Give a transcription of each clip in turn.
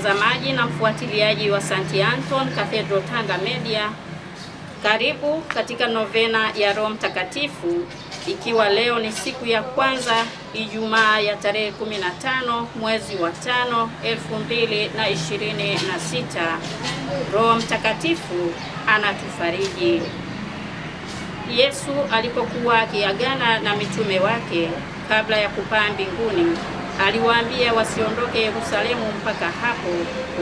Mtazamaji na mfuatiliaji wa St. Anton Cathedral Tanga Media, karibu katika novena ya Roho Mtakatifu, ikiwa leo ni siku ya kwanza, Ijumaa ya tarehe 15 mwezi wa 5 2026. Roho Mtakatifu anatufariji. Yesu alipokuwa akiagana na mitume wake kabla ya kupaa mbinguni, aliwaambia wasiondoke Yerusalemu mpaka hapo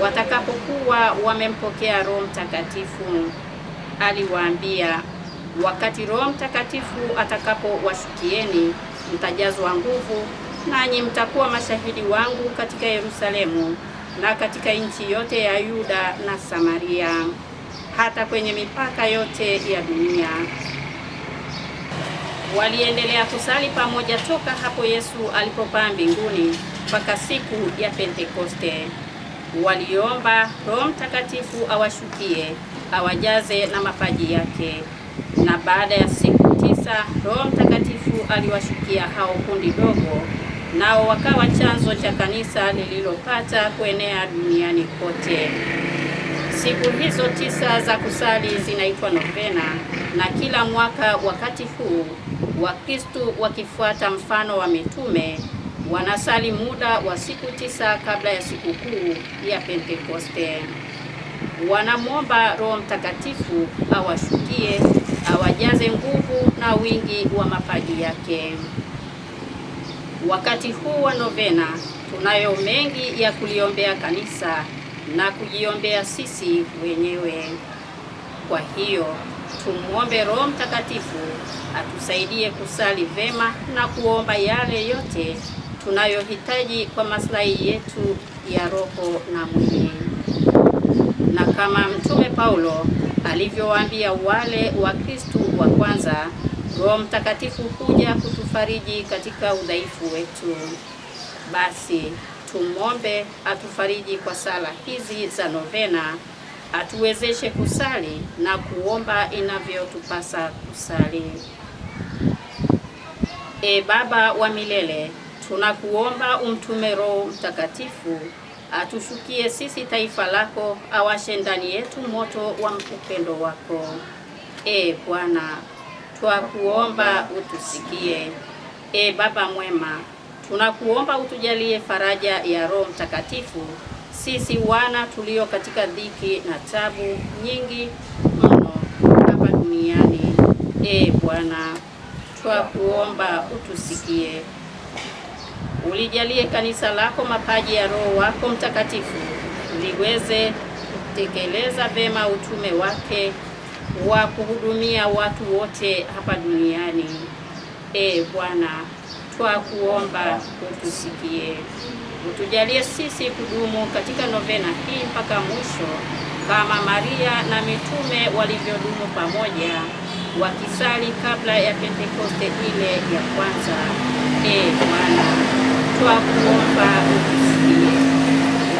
watakapokuwa wamempokea Roho Mtakatifu. Aliwaambia, wakati Roho Mtakatifu atakapowashukieni, mtajazwa nguvu, nanyi mtakuwa mashahidi wangu katika Yerusalemu na katika nchi yote ya Yuda na Samaria, hata kwenye mipaka yote ya dunia. Waliendelea kusali pamoja toka hapo Yesu alipopaa mbinguni mpaka siku ya Pentekoste. Waliomba Roho Mtakatifu awashukie, awajaze na mapaji yake. Na baada ya siku 9 Roho Mtakatifu aliwashukia hao kundi dogo, nao wakawa chanzo cha kanisa lililopata kuenea duniani kote. Siku hizo 9 za kusali zinaitwa novena, na kila mwaka wakati huu Wakristo wakifuata mfano wa mitume wanasali muda wa siku 9 kabla ya sikukuu ya Pentekoste. Wanamwomba Roho Mtakatifu awashukie, awajaze nguvu na wingi wa mapaji yake. Wakati huu wa novena tunayo mengi ya kuliombea kanisa na kujiombea sisi wenyewe. Kwa hiyo tumuombe Roho Mtakatifu atusaidie kusali vema na kuomba yale yote tunayohitaji kwa maslahi yetu ya roho na mwili. Na kama Mtume Paulo alivyowaambia wale Wakristo wa kwanza, Roho Mtakatifu huja kutufariji katika udhaifu wetu. Basi tumwombe atufariji kwa sala hizi za novena, atuwezeshe kusali na kuomba inavyotupasa kusali. Baba wa milele, tunakuomba umtume Roho Mtakatifu atushukie sisi taifa lako, awashe ndani yetu moto wa upendo wako. Bwana, twakuomba utusikie. Baba mwema, tunakuomba utujalie faraja ya Roho Mtakatifu sisi wana tulio katika dhiki na tabu nyingi mno hapa duniani. Bwana, twakuomba utusikie. Ulijalie kanisa lako mapaji ya Roho wako Mtakatifu liweze kutekeleza vema utume wake wa kuhudumia watu wote hapa duniani. Bwana, twakuomba utusikie. Utujalie sisi kudumu katika novena hii mpaka mwisho, kama Maria na mitume walivyodumu pamoja wakisali kabla ya Pentekoste ile ya kwanza. Bwana, twakuomba utusikie.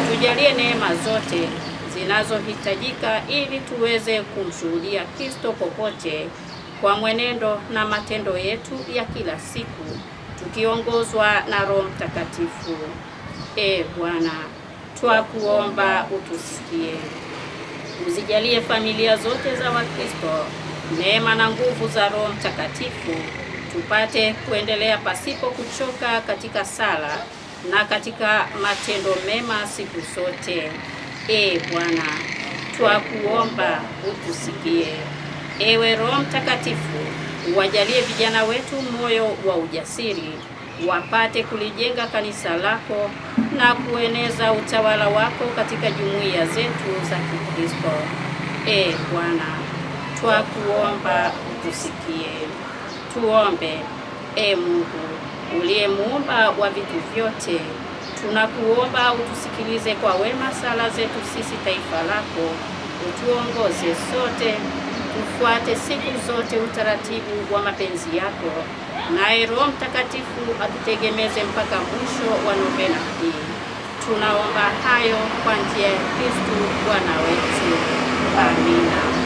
Utujalie neema zote zinazohitajika ili tuweze kumshuhudia Kristo popote kwa mwenendo na matendo yetu ya kila siku, tukiongozwa na Roho Mtakatifu. Bwana, twakuomba utusikie. Uzijalie familia zote za Wakristo neema na nguvu za Roho Mtakatifu, tupate kuendelea pasipo kuchoka katika sala na katika matendo mema siku zote. Bwana, twakuomba utusikie. Ewe Roho Mtakatifu, uwajalie vijana wetu moyo wa ujasiri, wapate kulijenga kanisa lako na kueneza utawala wako katika jumuiya zetu za Kikristo. Bwana, twakuomba utusikie. Tuombe. Mungu uliyemuumba wa vitu vyote, tunakuomba utusikilize kwa wema sala zetu sisi taifa lako. Utuongoze sote tufuate siku zote utaratibu wa mapenzi yako, naye Roho Mtakatifu atutegemeze mpaka mwisho wa novena hii. Tunaomba hayo kwa njia ya Kristo Bwana wetu. Amina.